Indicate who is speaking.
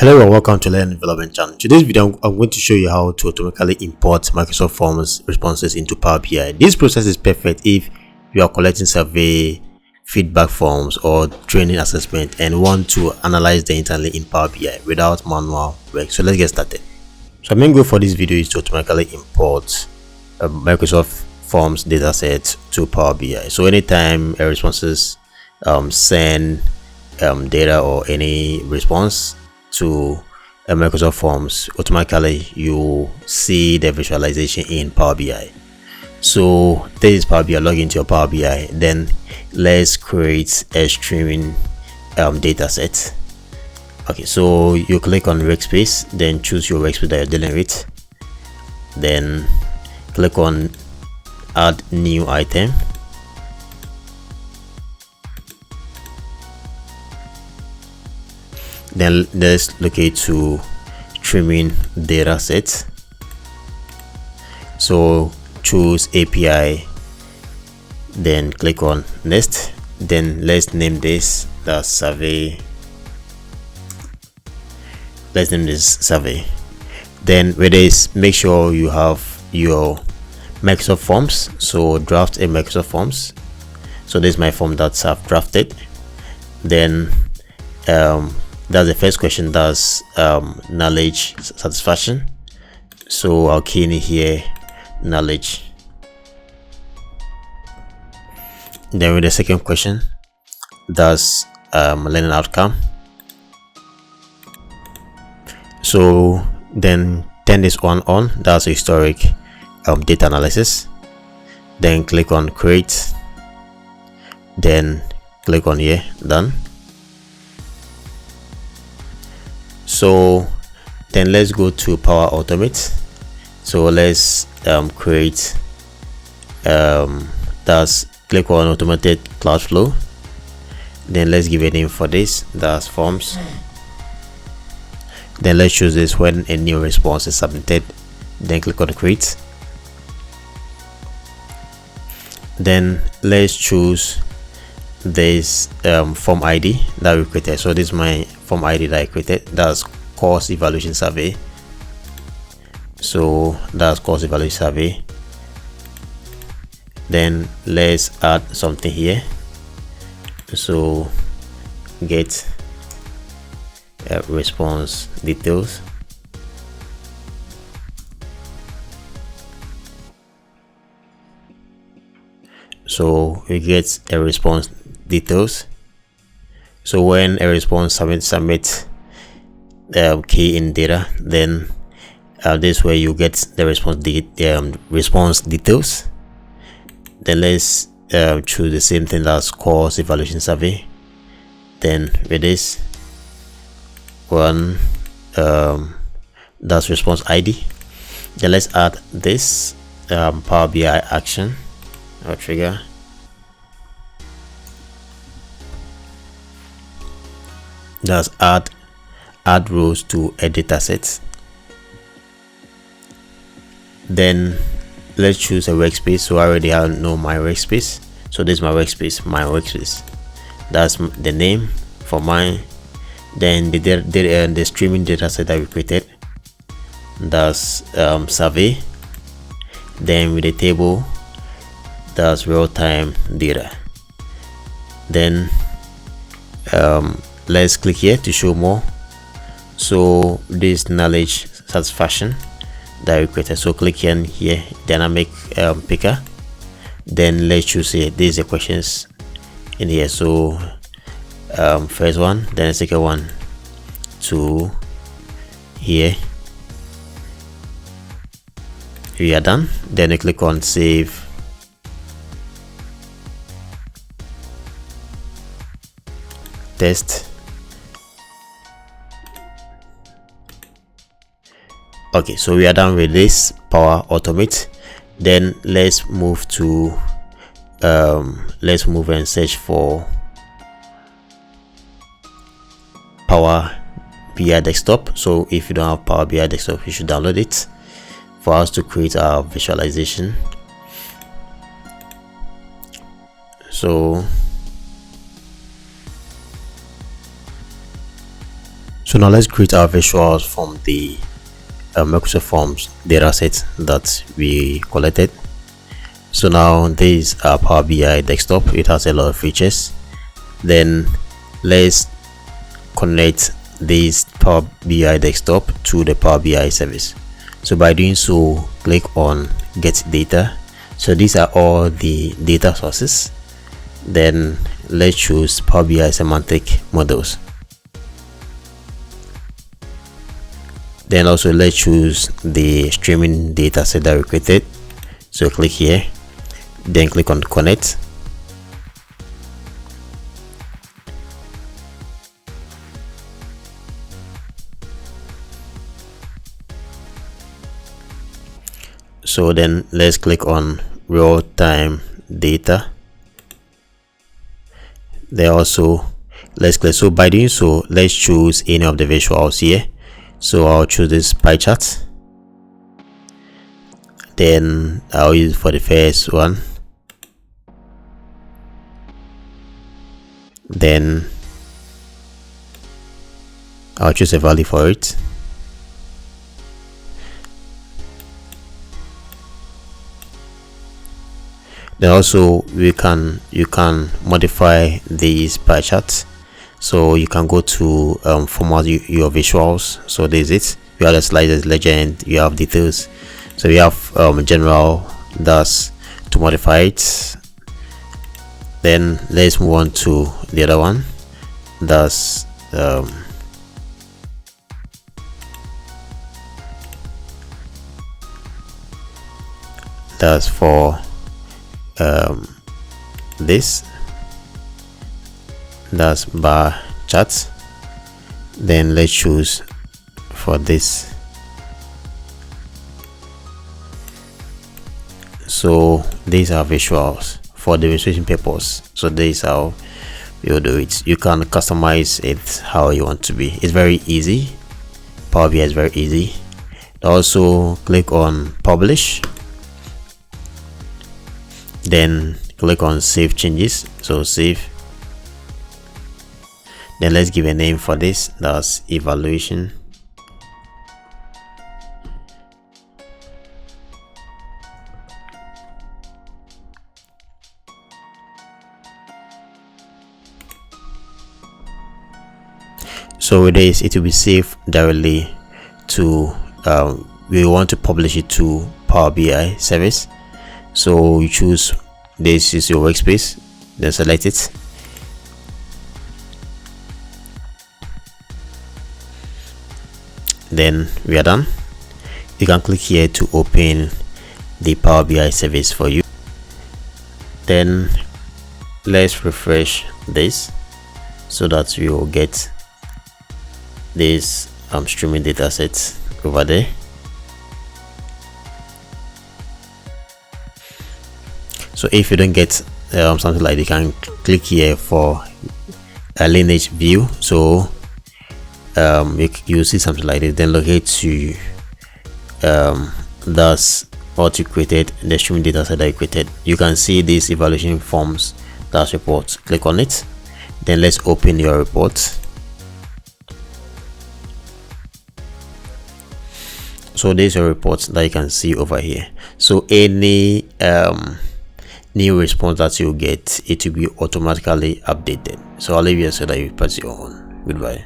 Speaker 1: Hello and welcome to Learn Development Channel. Today's video I'm going to show you how to automatically import Microsoft Forms responses into Power BI. This process is perfect if you are collecting survey, feedback forms or training assessment and want to analyze them internally in Power BI without manual work. So let's get started. So main goal for this video is to automatically import Microsoft Forms dataset to Power BI. So anytime a responses send data or any response to a Microsoft Forms, automatically you see the visualization in Power BI. So this is Power BI. Log into your Power BI, then let's create a streaming data set. Okay, so you click on workspace, then choose your workspace that you're dealing with, then click on add new item. Then let's locate to streaming data set. So choose API, then click on next. Then let's name this the survey. Let's name this survey. Then with this, make sure you have your Microsoft Forms. So draft a Microsoft Forms. So this is my form that I've drafted. Then that's the first question. That's knowledge satisfaction. So I'll key in here knowledge. Then with the second question, that's learning outcome. So then turn this one on. That's historic data analysis. Then click on create. Then click on here done. So then let's go to Power Automate. So let's create that's click on automated cloud flow. Then let's give a name for this, that's forms. Then let's choose this when a new response is submitted. Then click on create. Then let's choose this form ID that we created. So this is my form ID that I created. That's course evaluation survey. So that's course evaluation survey. Then let's add something here. So get response details. So we get a response details. So when a response submit key in data, then this way you get the response details. Then let's choose the same thing as course evaluation survey. Then with this one, that's response ID. Then let's add this Power BI action or trigger. That's add rows to a data set. Then let's choose a workspace. So I already know my workspace. So this is my workspace. That's the name for mine. Then the streaming data set that we created, that's survey. Then with the table, that's real-time data. Then let's click here to show more. So this knowledge satisfaction that we created. So click here dynamic picker. Then let's choose here. These are the questions in here. So first one, then the second one to here. We are done. Then you click on save. Test. Okay, so we are done with this Power Automate. Then let's move to let's move and search for Power BI Desktop. So if you don't have Power BI Desktop, you should download it for us to create our visualization. So So now let's create our visuals from the Microsoft Forms dataset that we collected. So now this is our Power BI desktop. It has a lot of features. Then let's connect this Power BI desktop to the Power BI service. So by doing so, click on get data. So these are all the data sources. Then let's choose Power BI semantic models. Then also let's choose the streaming data set that we created. So click here, then click on connect. So then let's click on real-time data. Then also let's click, so by doing so, let's choose any of the visuals here. So I'll choose this pie chart, then I'll use it for the first one, then I'll choose a value for it. Then also you can modify these pie charts. So you can go to format your visuals. So there's it. You have the sliders, legend, you have details. So you have general, that's to modify it. Then let's move on to the other one, that's for this, that's bar charts. Then let's choose for this. So these are visuals for demonstration purpose. So this is how you'll do it. You can customize it how you want to be. It's very easy. Power BI is very easy. Also click on publish, then click on save changes. So save. Then let's give a name for this, that's evaluation. So with this, it will be saved directly to we want to publish it to Power BI service. So you choose, this is your workspace, then select it. Then we are done. You can click here to open the Power BI service for you. Then let's refresh this so that we will get this streaming data set over there. So if you don't get something like this, you can click here for a lineage view. So you see something like this, then locate to that's what you created, the streaming data set that you created. You can see this evaluation forms dash report. Click on it, then let's open your report. So there's a report that you can see over here. So any new response that you get, it will be automatically updated. So I'll leave you so that you press it on. Goodbye.